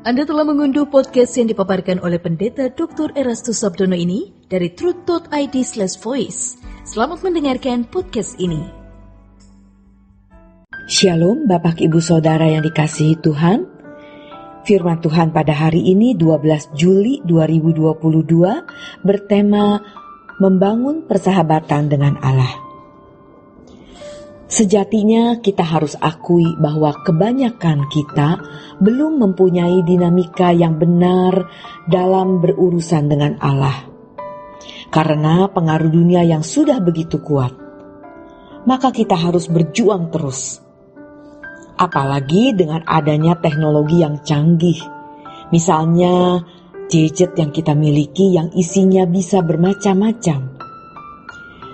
Anda telah mengunduh podcast yang dipaparkan oleh Pendeta Dr. Erastus Sabdono ini dari truth.id/voice. Selamat mendengarkan podcast ini. Shalom Bapak Ibu Saudara yang dikasihi Tuhan. Firman Tuhan pada hari ini 12 Juli 2022 bertema membangun persahabatan dengan Allah. Sejatinya kita harus akui bahwa kebanyakan kita belum mempunyai dinamika yang benar dalam berurusan dengan Allah. Karena pengaruh dunia yang sudah begitu kuat, maka kita harus berjuang terus. Apalagi dengan adanya teknologi yang canggih. Misalnya gadget yang kita miliki yang isinya bisa bermacam-macam.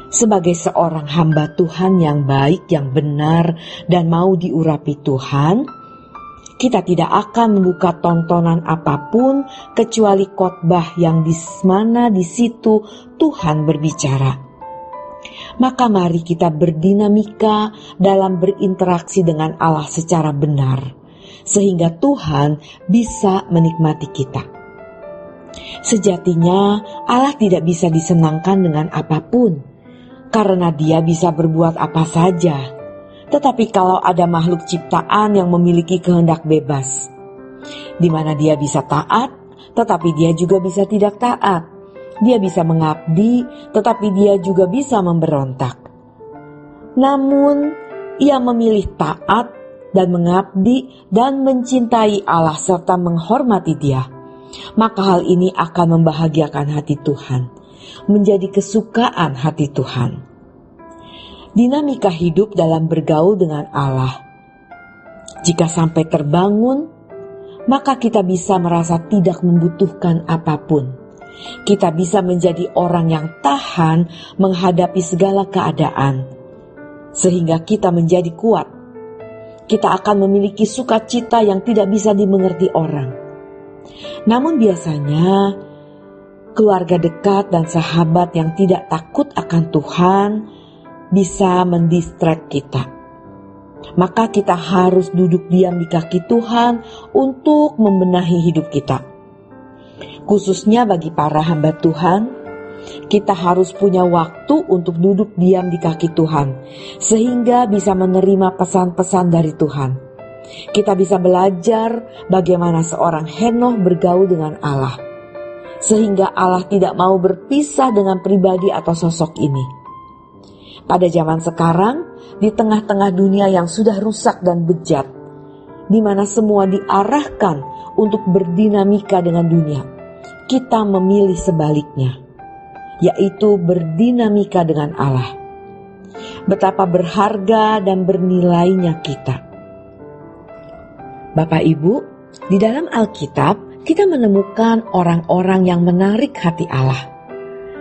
Sebagai seorang hamba Tuhan yang baik, yang benar, dan mau diurapi Tuhan, kita tidak akan membuka tontonan apapun kecuali khotbah yang di mana di situ Tuhan berbicara. Maka mari kita berdinamika dalam berinteraksi dengan Allah secara benar, sehingga Tuhan bisa menikmati kita. Sejatinya Allah tidak bisa disenangkan dengan apapun, karena Dia bisa berbuat apa saja. Tetapi kalau ada makhluk ciptaan yang memiliki kehendak bebas, di mana Dia bisa taat, tetapi Dia juga bisa tidak taat. Dia bisa mengabdi, tetapi Dia juga bisa memberontak. Namun, Ia memilih taat dan mengabdi dan mencintai Allah serta menghormati Dia. Maka hal ini akan membahagiakan hati Tuhan, menjadi kesukaan hati Tuhan. Dinamika hidup dalam bergaul dengan Allah, jika sampai terbangun, maka kita bisa merasa tidak membutuhkan apapun. Kita bisa menjadi orang yang tahan menghadapi segala keadaan, sehingga kita menjadi kuat. Kita akan memiliki sukacita yang tidak bisa dimengerti orang. Namun biasanya keluarga dekat dan sahabat yang tidak takut akan Tuhan bisa mendistract kita. Maka kita harus duduk diam di kaki Tuhan untuk membenahi hidup kita. Khususnya bagi para hamba Tuhan, kita harus punya waktu untuk duduk diam di kaki Tuhan, sehingga bisa menerima pesan-pesan dari Tuhan. Kita bisa belajar bagaimana seorang Henokh bergaul dengan Allah, sehingga Allah tidak mau berpisah dengan pribadi atau sosok ini. Pada zaman sekarang, di tengah-tengah dunia yang sudah rusak dan bejat, di mana semua diarahkan untuk berdinamika dengan dunia, kita memilih sebaliknya, yaitu berdinamika dengan Allah. Betapa berharga dan bernilainya kita. Bapak Ibu, di dalam Alkitab kita menemukan orang-orang yang menarik hati Allah,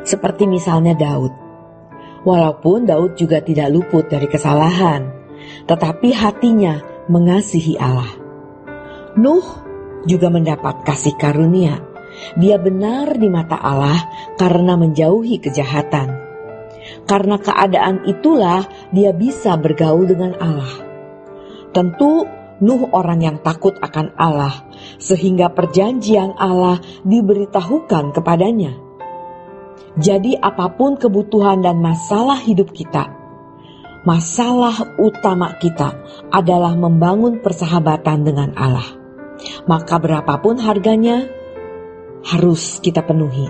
seperti misalnya Daud. Walaupun Daud juga tidak luput dari kesalahan, tetapi hatinya mengasihi Allah. Nuh juga mendapat kasih karunia. Dia benar di mata Allah karena menjauhi kejahatan. Karena keadaan itulah dia bisa bergaul dengan Allah. Tentu Nuh orang yang takut akan Allah, sehingga perjanjian Allah diberitahukan kepadanya. Jadi apapun kebutuhan dan masalah hidup kita, masalah utama kita adalah membangun persahabatan dengan Allah. Maka berapapun harganya, harus kita penuhi.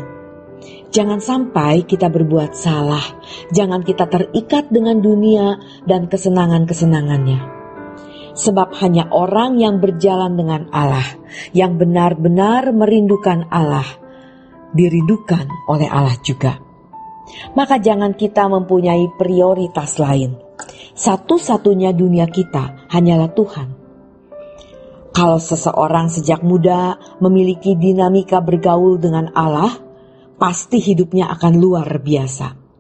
Jangan sampai kita berbuat salah, jangan kita terikat dengan dunia dan kesenangan-kesenangannya. Sebab hanya orang yang berjalan dengan Allah, yang benar-benar merindukan Allah, dirindukan oleh Allah juga. Maka jangan kita mempunyai prioritas lain. Satu-satunya dunia kita hanyalah Tuhan. Kalau seseorang sejak muda memiliki dinamika bergaul dengan Allah, pasti hidupnya akan luar biasa.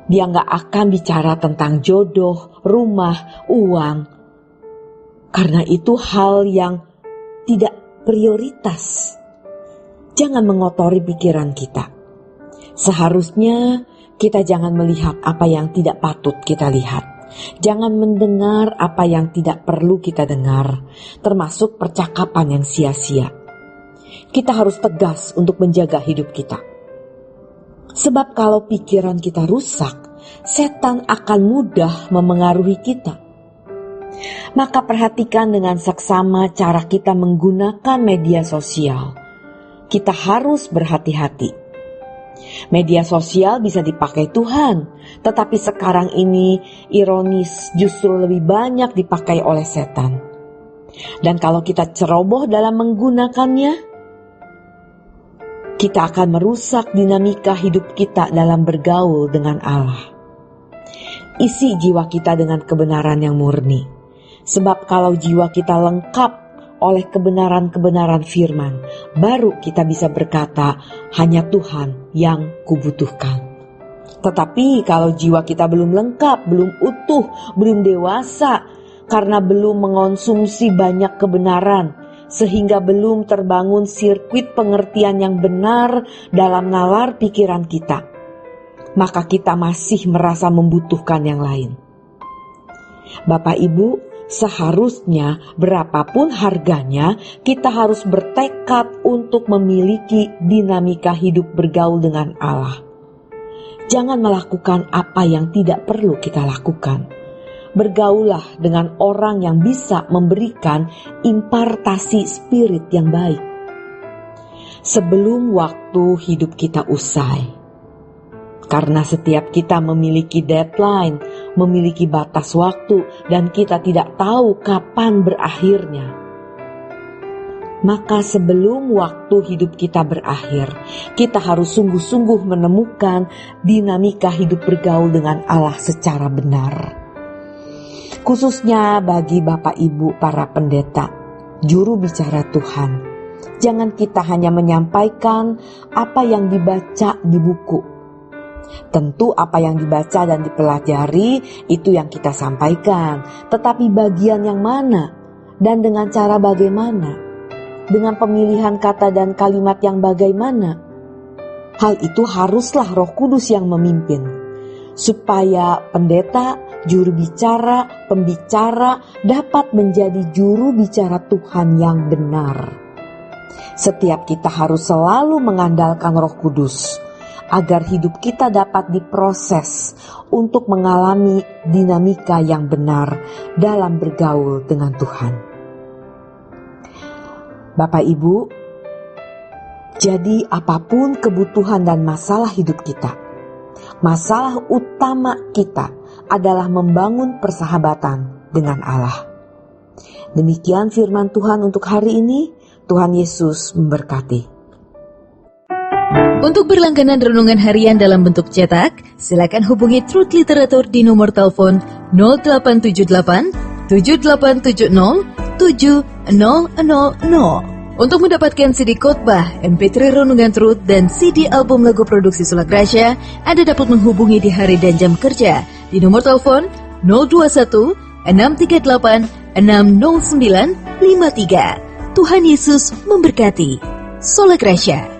Dia gak akan bicara tentang jodoh, rumah, uang. Karena itu hal yang tidak prioritas. Jangan mengotori pikiran kita. Seharusnya kita jangan melihat apa yang tidak patut kita lihat. Jangan mendengar apa yang tidak perlu kita dengar, termasuk percakapan yang sia-sia. Kita harus tegas untuk menjaga hidup kita. Sebab kalau pikiran kita rusak, setan akan mudah memengaruhi kita. Maka perhatikan dengan seksama cara kita menggunakan media sosial. Kita harus berhati-hati. Media sosial bisa dipakai Tuhan, tetapi sekarang ini ironis justru lebih banyak dipakai oleh setan. Dan kalau kita ceroboh dalam menggunakannya, kita akan merusak dinamika hidup kita dalam bergaul dengan Allah. Isi jiwa kita dengan kebenaran yang murni, sebab kalau jiwa kita lengkap oleh kebenaran-kebenaran firman, baru kita bisa berkata, hanya Tuhan yang kubutuhkan. Tetapi kalau jiwa kita belum lengkap, belum utuh, belum dewasa, karena belum mengonsumsi banyak kebenaran, sehingga belum terbangun sirkuit pengertian yang benar dalam nalar pikiran kita, maka kita masih merasa membutuhkan yang lain. Bapak Ibu, seharusnya berapapun harganya, kita harus bertekad untuk memiliki dinamika hidup bergaul dengan Allah. Jangan melakukan apa yang tidak perlu kita lakukan. Bergaullah dengan orang yang bisa memberikan impartasi spirit yang baik sebelum waktu hidup kita usai. Karena setiap kita memiliki deadline, memiliki batas waktu, dan kita tidak tahu kapan berakhirnya. Maka sebelum waktu hidup kita berakhir, kita harus sungguh-sungguh menemukan dinamika hidup bergaul dengan Allah secara benar. Khususnya bagi Bapak Ibu para pendeta, juru bicara Tuhan. Jangan kita hanya menyampaikan apa yang dibaca di buku. Tentu apa yang dibaca dan dipelajari itu yang kita sampaikan, tetapi bagian yang mana dan dengan cara bagaimana, dengan pemilihan kata dan kalimat yang bagaimana. Hal itu haruslah Roh Kudus yang memimpin, supaya pendeta, juru bicara, pembicara dapat menjadi juru bicara Tuhan yang benar. Setiap kita harus selalu mengandalkan Roh Kudus, agar hidup kita dapat diproses untuk mengalami dinamika yang benar dalam bergaul dengan Tuhan. Bapak Ibu, jadi apapun kebutuhan dan masalah hidup kita, masalah utama kita adalah membangun persahabatan dengan Allah. Demikian firman Tuhan untuk hari ini. Tuhan Yesus memberkati. Untuk berlangganan renungan harian dalam bentuk cetak, silakan hubungi Truth Literatur di nomor telepon 0878 7870 7000. Untuk mendapatkan CD khotbah, MP3 renungan Truth, dan CD album lagu produksi Sola Gracia, Anda dapat menghubungi di hari dan jam kerja di nomor telepon 021 638 60953. Tuhan Yesus memberkati. Sola Gracia.